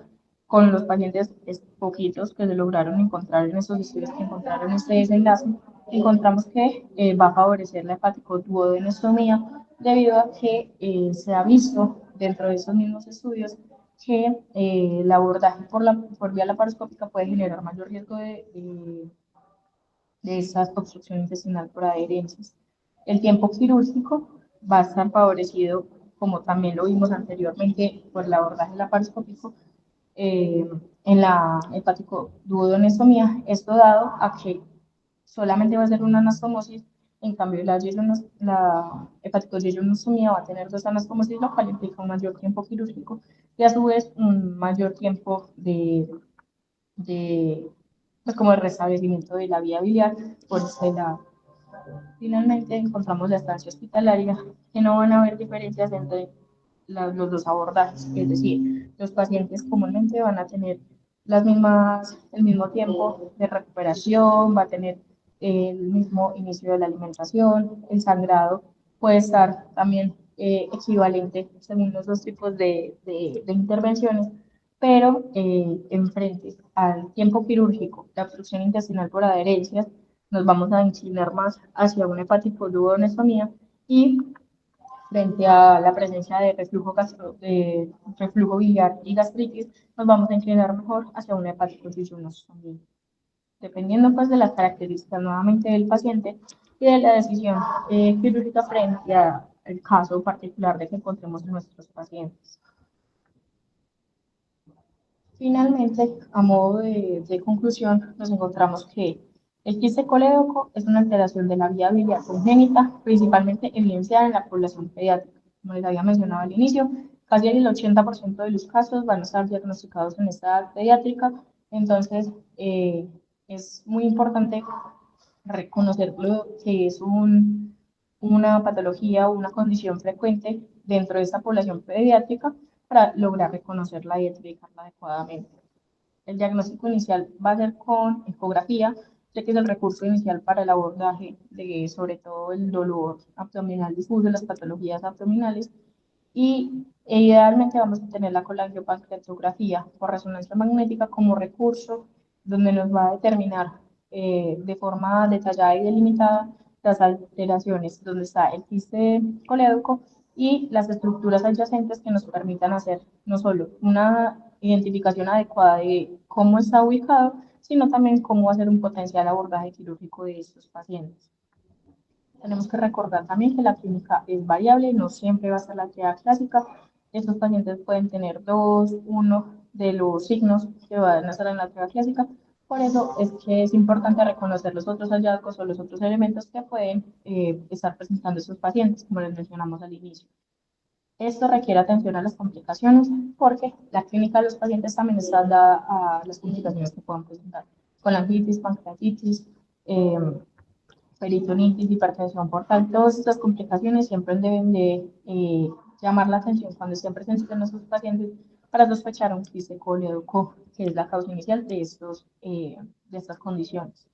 con los pacientes poquitos que se lograron encontrar en estos estudios que encontraron este desenlace, encontramos que va a favorecer la hepaticoduodenostomía debido a que se ha visto dentro de esos mismos estudios que el abordaje por vía laparoscópica puede generar mayor riesgo de esa obstrucción intestinal por adherencias. El tiempo quirúrgico va a estar favorecido, como también lo vimos anteriormente, por el abordaje laparoscópico en la hepaticoduodenostomía, esto dado a que solamente va a ser una anastomosis, en cambio la hepaticoyeyunostomía va a tener dos anastomosis, lo cual implica un mayor tiempo quirúrgico y a su vez un mayor tiempo de pues como el restablecimiento de la vía biliar por ese lado. Finalmente encontramos la estancia hospitalaria, que no van a haber diferencias entre los dos abordajes, es decir, los pacientes comúnmente van a tener el mismo tiempo de recuperación, va a tener el mismo inicio de la alimentación, el sangrado puede estar también equivalente según los dos tipos de intervenciones, pero frente al tiempo quirúrgico, la obstrucción intestinal por adherencias, nos vamos a inclinar más hacia una hepaticoduodenostomía y frente a la presencia de reflujo biliar y gastritis, nos vamos a inclinar mejor hacia una hepaticoyeyunostomía. Dependiendo pues de las características nuevamente del paciente y de la decisión quirúrgica frente al caso particular de que encontremos en nuestros pacientes. Finalmente, a modo de conclusión, nos encontramos que el quiste colédoco es una alteración de la vía biliar congénita, principalmente evidenciada en la población pediátrica. Como les había mencionado al inicio, casi el 80% de los casos van a estar diagnosticados en esta edad pediátrica, entonces es muy importante reconocer que es una patología o una condición frecuente dentro de esta población pediátrica para lograr reconocerla y identificarla adecuadamente. El diagnóstico inicial va a ser con ecografía, ya que es el recurso inicial para el abordaje de sobre todo el dolor abdominal difuso, las patologías abdominales, y idealmente vamos a tener la colangiopancreatografía por resonancia magnética como recurso donde nos va a determinar de forma detallada y delimitada las alteraciones, donde está el quiste colédoco y las estructuras adyacentes que nos permitan hacer no solo una identificación adecuada de cómo está ubicado, sino también cómo hacer un potencial abordaje quirúrgico de estos pacientes. Tenemos que recordar también que la clínica es variable, no siempre va a ser la TEA clásica. Estos pacientes pueden tener uno de los signos que van a estar en la TEA clásica. Por eso es que es importante reconocer los otros hallazgos o los otros elementos que pueden estar presentando estos pacientes, como les mencionamos al inicio. Esto requiere atención a las complicaciones porque la clínica de los pacientes también está dada a las complicaciones que puedan presentar, colangitis, pancreatitis, peritonitis, hipertensión portal, todas estas complicaciones siempre deben de llamar la atención cuando estén presentes en nuestros pacientes para sospechar un quiste colédoco, que es la causa inicial de estas condiciones.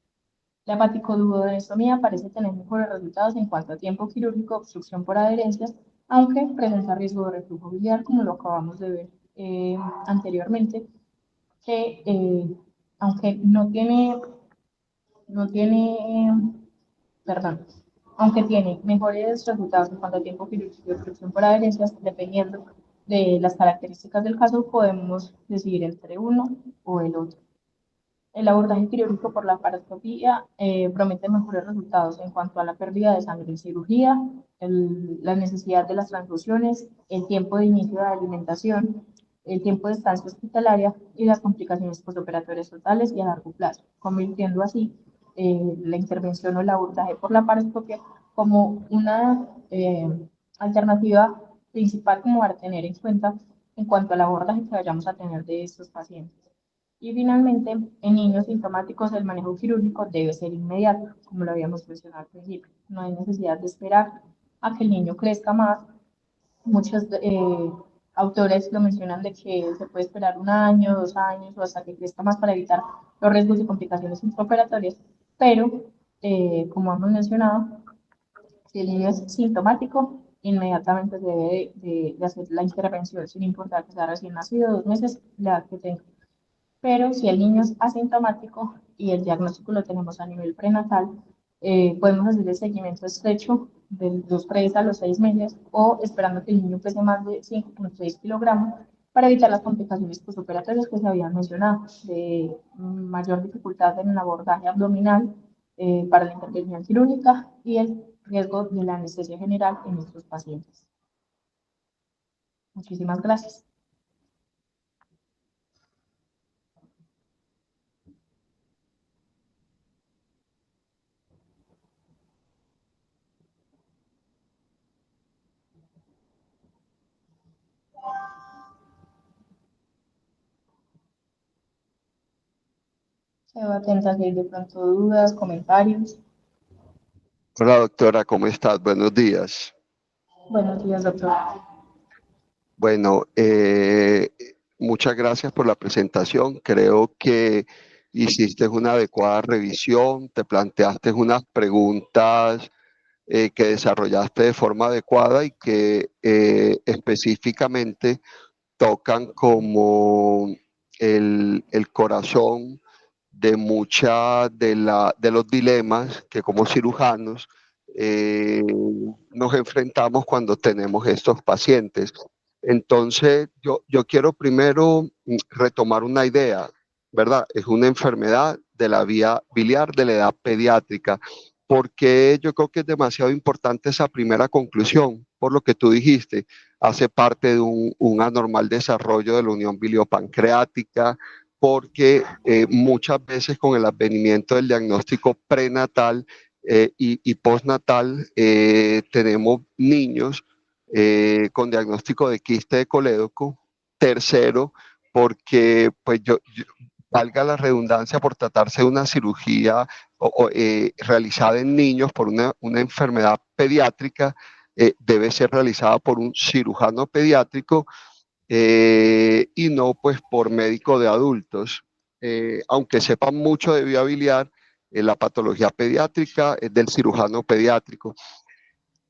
La hepaticoduodenostomía parece tener mejores resultados en cuanto a tiempo quirúrgico, obstrucción por adherencias, aunque presenta riesgo de reflujo biliar, como lo acabamos de ver anteriormente, que aunque no tiene, perdón, aunque tiene mejores resultados en cuanto a tiempo quirúrgico y obstrucción por adherencias, dependiendo de las características del caso, podemos decidir entre uno o el otro. El abordaje quirúrgico por la paroscopía promete mejores resultados en cuanto a la pérdida de sangre en cirugía, la necesidad de las transfusiones, el tiempo de inicio de alimentación, el tiempo de estancia hospitalaria y las complicaciones postoperatorias totales y a largo plazo, convirtiendo así la intervención o el abordaje por la paroscopia como una alternativa principal como a tener en cuenta en cuanto al abordaje que vayamos a tener de estos pacientes. Y finalmente, en niños sintomáticos el manejo quirúrgico debe ser inmediato, como lo habíamos mencionado al principio. No hay necesidad de esperar a que el niño crezca más. Muchos autores lo mencionan de que se puede esperar 1 año, 2 años o hasta que crezca más para evitar los riesgos y complicaciones intraoperatorias, pero como hemos mencionado, si el niño es sintomático, inmediatamente se debe de hacer la intervención, sin importar que sea recién nacido, 2 meses, la edad que tenga. Pero si el niño es asintomático y el diagnóstico lo tenemos a nivel prenatal, podemos hacer el seguimiento estrecho de los 3 a los 6 meses o esperando que el niño pese más de 5,6 kilogramos para evitar las complicaciones postoperatorias que se habían mencionado, de mayor dificultad en el abordaje abdominal para la intervención quirúrgica y el riesgo de la anestesia general en estos pacientes. Muchísimas gracias. Se va a tener de pronto dudas, comentarios. Hola doctora, ¿cómo estás? Buenos días. Buenos días, doctor. Bueno, muchas gracias por la presentación. Creo que hiciste una adecuada revisión, te planteaste unas preguntas que desarrollaste de forma adecuada y que específicamente tocan como el corazón de muchas de los dilemas que como cirujanos nos enfrentamos cuando tenemos estos pacientes. Entonces, yo quiero primero retomar una idea, ¿verdad? Es una enfermedad de la vía biliar de la edad pediátrica. Porque yo creo que es demasiado importante esa primera conclusión, por lo que tú dijiste, hace parte de un anormal desarrollo de la unión biliopancreática, porque muchas veces con el advenimiento del diagnóstico prenatal y postnatal tenemos niños con diagnóstico de quiste de colédoco. Tercero, porque pues valga la redundancia, por tratarse de una cirugía realizada en niños por una enfermedad pediátrica, debe ser realizada por un cirujano pediátrico y no pues por médico de adultos. Aunque sepan mucho de vía biliar, la patología pediátrica es del cirujano pediátrico.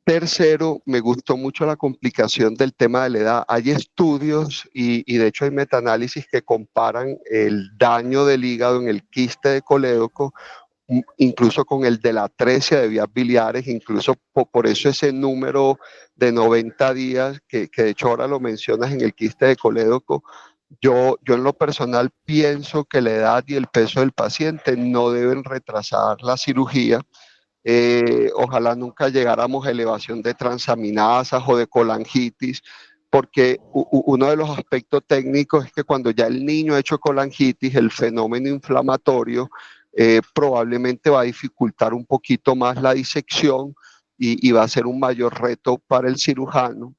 Tercero, me gustó mucho la complicación del tema de la edad. Hay estudios y de hecho hay metaanálisis que comparan el daño del hígado en el quiste de colédoco incluso con el de la atresia de vías biliares, incluso por eso ese número de 90 días, que de hecho ahora lo mencionas en el quiste de colédoco, yo en lo personal pienso que la edad y el peso del paciente no deben retrasar la cirugía. Ojalá nunca llegáramos a elevación de transaminasas o de colangitis, porque uno de los aspectos técnicos es que cuando ya el niño ha hecho colangitis, el fenómeno inflamatorio probablemente va a dificultar un poquito más la disección y va a ser un mayor reto para el cirujano.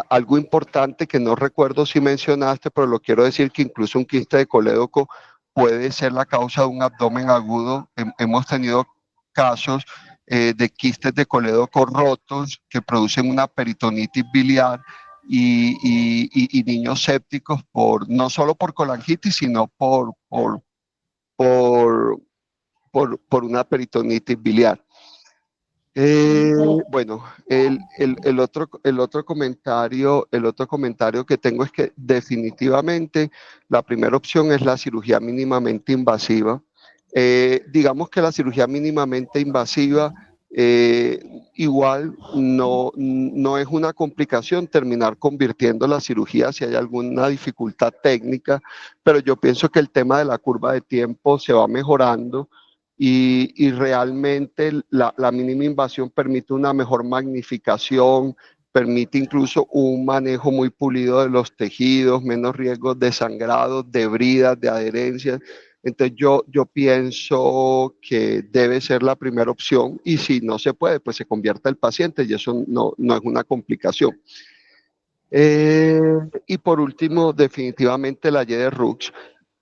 Algo importante que no recuerdo si mencionaste, pero lo quiero decir, que incluso un quiste de colédoco puede ser la causa de un abdomen agudo. Hemos tenido casos de quistes de colédoco rotos que producen una peritonitis biliar y niños sépticos no solo por colangitis, sino por por una peritonitis biliar. Bueno, el otro comentario que tengo es que definitivamente la primera opción es la cirugía mínimamente invasiva. Digamos que la cirugía mínimamente invasiva eh, igual no es una complicación terminar convirtiendo la cirugía si hay alguna dificultad técnica, pero yo pienso que el tema de la curva de tiempo se va mejorando y realmente la mínima invasión permite una mejor magnificación, permite incluso un manejo muy pulido de los tejidos, menos riesgos de sangrado, de bridas, de adherencias. Entonces yo pienso que debe ser la primera opción y si no se puede, pues se convierte el paciente y eso no es una complicación. Eh, y por último, definitivamente la Y de Rux.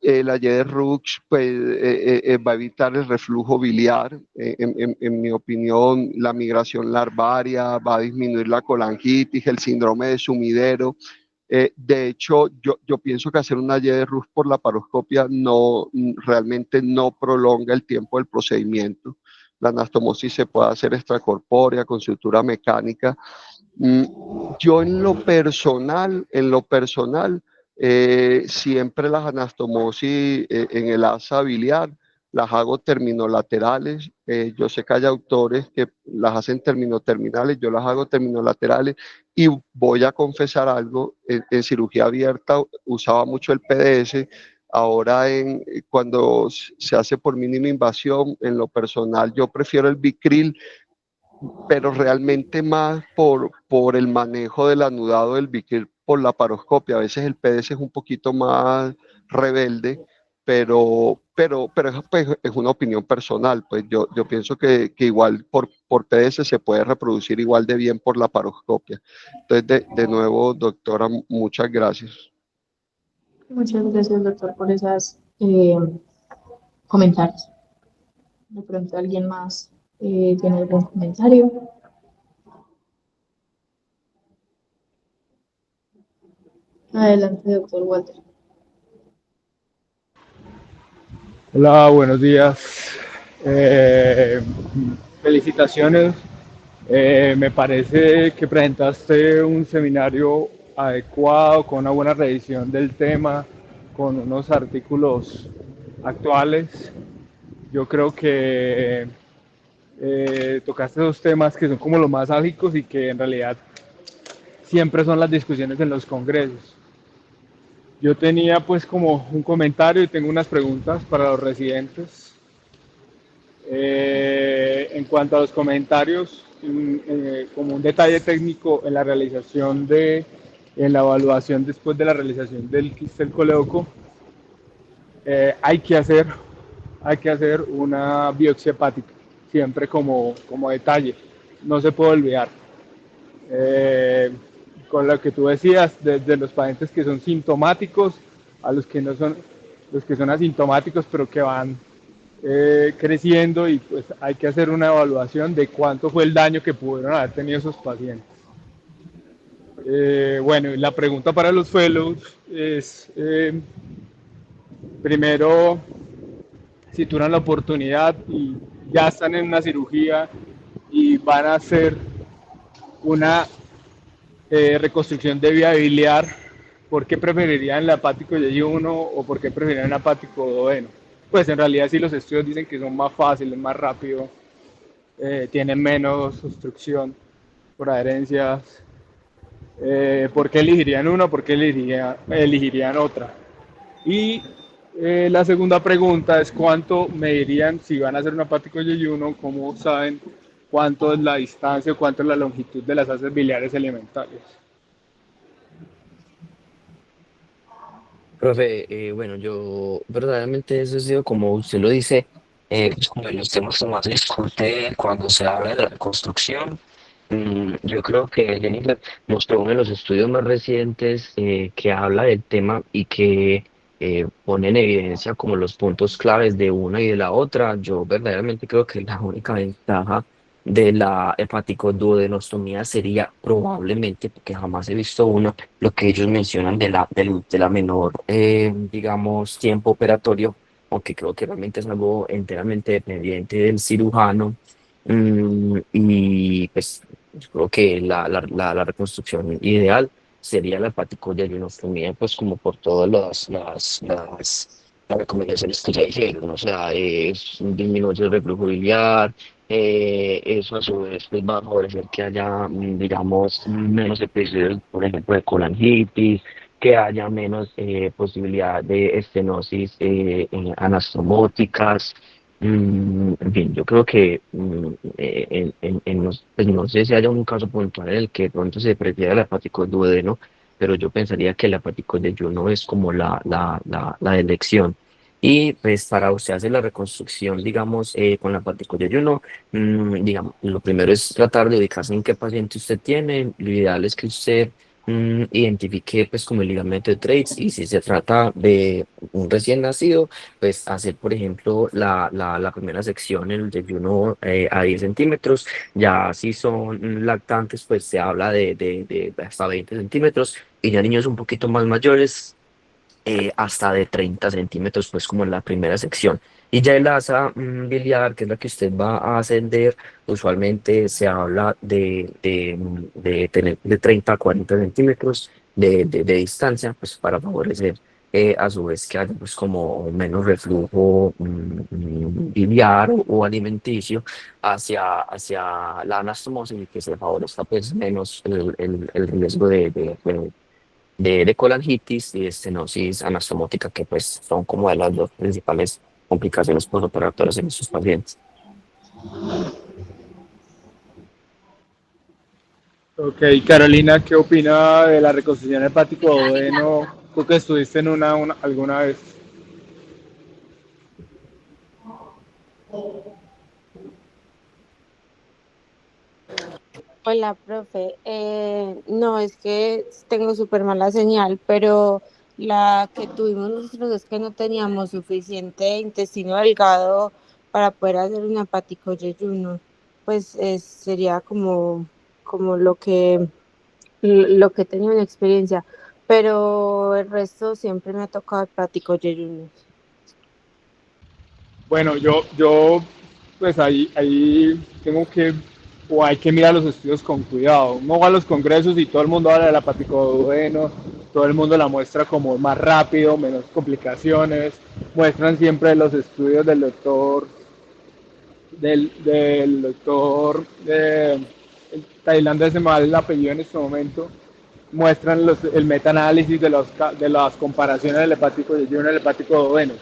La Y de Rux pues, va a evitar el reflujo biliar. En mi opinión, la migración larvaria va a disminuir la colangitis, el síndrome de sumidero. De hecho, yo pienso que hacer una Y de Rux por la paroscopia realmente no prolonga el tiempo del procedimiento. La anastomosis se puede hacer extracorpórea con sutura mecánica. Mm, Yo en lo personal, siempre las anastomosis en el asa biliar las hago terminolaterales. Yo sé que hay autores que las hacen terminoterminales, yo las hago terminolaterales y voy a confesar algo, en cirugía abierta usaba mucho el PDS, ahora cuando se hace por mínima invasión, en lo personal yo prefiero el Bicril pero realmente más por el manejo del anudado del biquil por la paroscopia. A veces el PDS es un poquito más rebelde, pero pues, es una opinión personal. Pues yo pienso que igual por PDS se puede reproducir igual de bien por la paroscopia. Entonces, de nuevo, doctora, muchas gracias. Muchas gracias, doctor, por esos comentarios. De pronto alguien más tiene algún comentario. Adelante, doctor Walter. Hola, buenos días. Eh, Felicitaciones. Me parece que presentaste un seminario adecuado, con una buena revisión del tema, con unos artículos actuales. Yo creo que tocaste dos temas que son como los más álgicos y que en realidad siempre son las discusiones en los congresos. Yo tenía pues como un comentario y tengo unas preguntas para los residentes. En cuanto a los comentarios, como un detalle técnico en la realización en la evaluación después de la realización del quiste del colédoco, hay que hacer una biopsia hepática, siempre como detalle, no se puede olvidar. Con lo que tú decías, desde los pacientes que son sintomáticos a los que no son, los que son asintomáticos, pero que van creciendo y pues hay que hacer una evaluación de cuánto fue el daño que pudieron haber tenido esos pacientes. Bueno, la pregunta para los fellows es, primero, si tuvieran la oportunidad y ya están en una cirugía y van a hacer una reconstrucción de vía biliar, ¿por qué preferirían el hepático Y1 o por qué preferirían el hepático duodeno? Pues en realidad sí los estudios dicen que son más fáciles, más rápido, tienen menos obstrucción por adherencias. ¿Por qué elegirían una? ¿Por qué elegirían otra? Y la segunda pregunta es cuánto medirían si van a hacer un hepático Y1, cómo saben cuánto es la distancia o cuánto es la longitud de las haces biliares elementales. Profe, bueno, yo verdaderamente eso ha sido como usted lo dice, pues como de los temas que más se discute cuando se habla de la reconstrucción. Yo creo que Jennifer mostró uno de los estudios más recientes que habla del tema y que pone en evidencia como los puntos claves de una y de la otra. Yo verdaderamente creo que la única ventaja de la hepaticoduodenostomía sería probablemente, porque jamás he visto uno, lo que ellos mencionan de la menor, digamos, tiempo operatorio, aunque creo que realmente es algo enteramente dependiente del cirujano. Y pues yo creo que la reconstrucción ideal sería la hepático de ayuno también, pues como por todas las recomendaciones que ya dijeron, o sea, es disminuir el reflujo biliar, eso a su vez pues, va a favorecer que haya, digamos, menos episodios, por ejemplo, de colangitis, que haya menos posibilidad de estenosis anastromóticas. En fin, yo creo que pues no sé si haya un caso puntual en el que de pronto se prefiera el hepático duodeno, pero yo pensaría que el hepático de ayuno es como la elección. Y pues para usted hacer la reconstrucción, digamos, con la hepático de ayuno, digamos, lo primero es tratar de ubicarse en qué paciente usted tiene. Lo ideal es que usted identifique pues como el ligamento de Treitz, y si se trata de un recién nacido, pues hacer, por ejemplo, la primera sección en el de 1 a 10 centímetros. Ya si son lactantes, pues se habla de hasta 20 centímetros, y ya niños un poquito más mayores, hasta de 30 centímetros, pues como en la primera sección. Y ya el asa biliar, que es la que usted va a ascender, usualmente se habla de tener de 30 a 40 centímetros de distancia, pues para favorecer a su vez que haya pues como menos reflujo biliar o alimenticio hacia la anastomosis, y que se favorezca pues menos el riesgo de colangitis y de estenosis anastomótica, que pues son como de las dos principales complicaciones postoperatorias en estos pacientes. Ok, Carolina, ¿qué opina de la reconstrucción hepático-duodeno? Tú que estuviste en una alguna vez. Hola, profe. No, es que tengo súper mala señal, pero la que tuvimos nosotros es que no teníamos suficiente intestino delgado para poder hacer un hepático yeyuno. Pues sería como lo que tenía una experiencia, pero el resto siempre me ha tocado hepático yeyuno. Bueno, yo pues ahí tengo que, o hay que mirar los estudios con cuidado. Uno va a los congresos y todo el mundo habla del hepático duodeno, todo el mundo la muestra como más rápido, menos complicaciones, muestran siempre los estudios del doctor el tailandés, se me va el apellido en este momento, muestran el metaanálisis de las comparaciones del hepático y el hepático duodeno.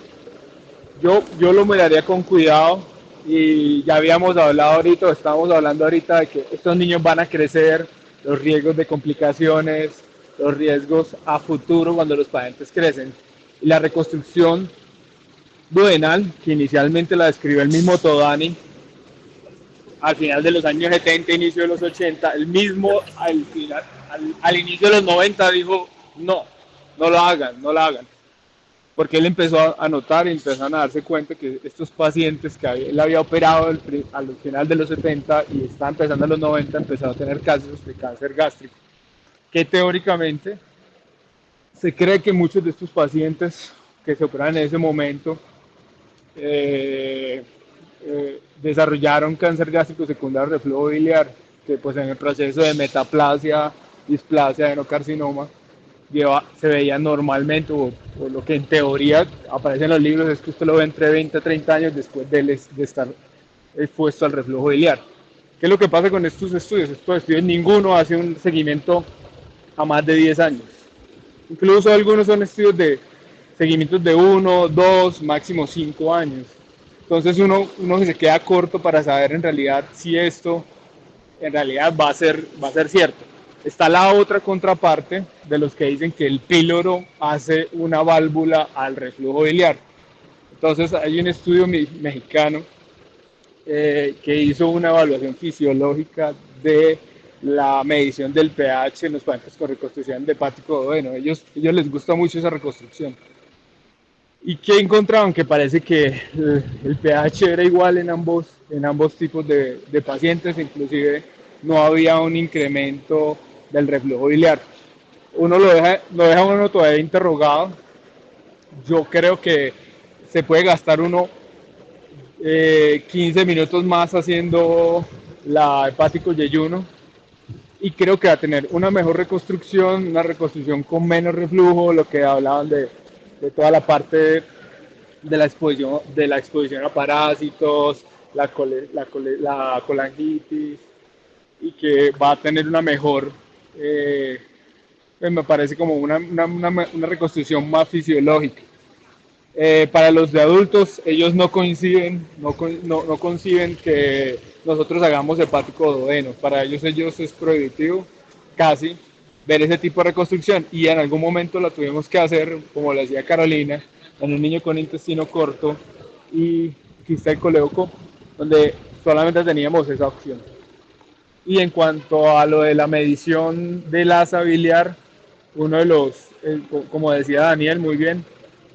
Yo lo miraría con cuidado, y ya habíamos hablado ahorita, estamos hablando ahorita de que estos niños van a crecer, los riesgos de complicaciones, los riesgos a futuro cuando los pacientes crecen. Y la reconstrucción duodenal, que inicialmente la describió el mismo Todani, al final de los años 70, inicio de los 80, el mismo al inicio de los 90 dijo, no, no lo hagan, no lo hagan. Porque él empezó a notar y empezaron a darse cuenta que estos pacientes que él había operado al final de los 70 y está empezando en los 90, empezaron a tener casos de cáncer gástrico, que teóricamente se cree que muchos de estos pacientes que se operan en ese momento eh, desarrollaron cáncer gástrico secundario reflujo biliar, que pues en el proceso de metaplasia, displasia, adenocarcinoma, se veía normalmente, o lo que en teoría aparece en los libros es que usted lo ve entre 20 a 30 años después de estar expuesto al reflujo biliar. ¿Qué es lo que pasa con estos estudios? Estos estudios ninguno hace un seguimiento a más de 10 años. Incluso algunos son estudios de seguimientos de 1, 2, máximo 5 años. Entonces uno se queda corto para saber en realidad si esto en realidad va a ser cierto. Está la otra contraparte de los que dicen que el píloro hace una válvula al reflujo biliar. Entonces hay un estudio mexicano que hizo una evaluación fisiológica de la medición del pH en los pacientes con reconstrucción de hepático duodeno. Ellos les gusta mucho esa reconstrucción. ¿Y qué encontraron? Que parece que el pH era igual en ambos tipos de pacientes, inclusive no había un incremento del reflujo biliar. Uno lo deja uno todavía interrogado. Yo creo que se puede gastar uno 15 minutos más haciendo la hepático yeyuno y creo que va a tener una mejor reconstrucción, una reconstrucción con menos reflujo, lo que hablaban de toda la parte de la exposición a parásitos, la colangitis, y que va a tener una mejor, me parece como una reconstrucción más fisiológica. Para los de adultos, ellos no coinciden, no conciben que nosotros hagamos hepático duodeno. Para ellos es prohibitivo, casi, ver ese tipo de reconstrucción. Y en algún momento la tuvimos que hacer, como lo decía Carolina, en un niño con intestino corto y quista del colédoco, donde solamente teníamos esa opción. Y en cuanto a lo de la medición del asa biliar, uno de los, como decía Daniel muy bien,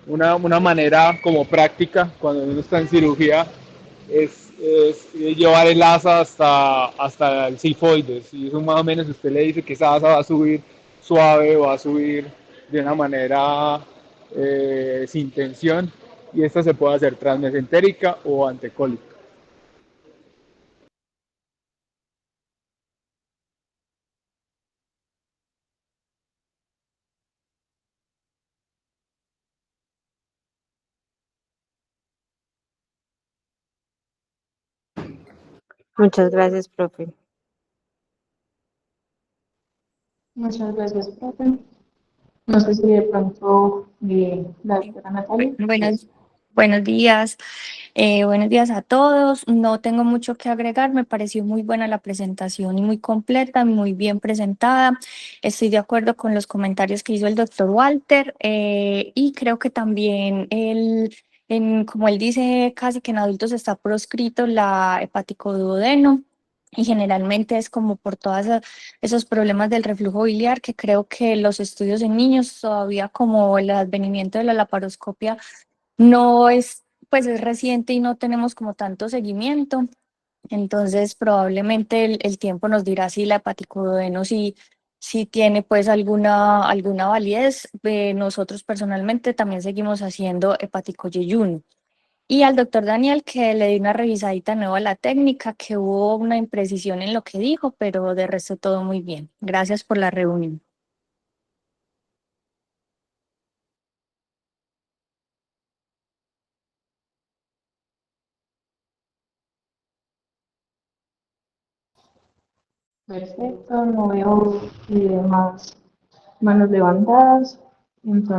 una manera como práctica cuando uno está en cirugía es llevar el asa hasta el sifoides, y eso más o menos usted le dice que esa asa va a subir suave, va a subir de una manera sin tensión, y esta se puede hacer transmesentérica o antecólica. Muchas gracias, profe. Muchas gracias, profe. No sé si de pronto la doctora Natalia. Buenos días. Buenos días a todos. No tengo mucho que agregar. Me pareció muy buena la presentación y muy completa, muy bien presentada. Estoy de acuerdo con los comentarios que hizo el doctor Walter y creo que también como él dice, casi que en adultos está proscrito la hepático duodeno. Y generalmente es como por todos esos problemas del reflujo biliar, que creo que los estudios en niños todavía, como el advenimiento de la laparoscopia no es, pues es reciente y no tenemos como tanto seguimiento. Entonces probablemente el tiempo nos dirá si la hepaticoduodeno si tiene pues alguna validez. Nosotros personalmente también seguimos haciendo hepaticoyeyuno. Y al doctor Daniel, que le di una revisadita nueva a la técnica, que hubo una imprecisión en lo que dijo, pero de resto todo muy bien. Gracias por la reunión. Perfecto, no veo más manos levantadas. Entonces,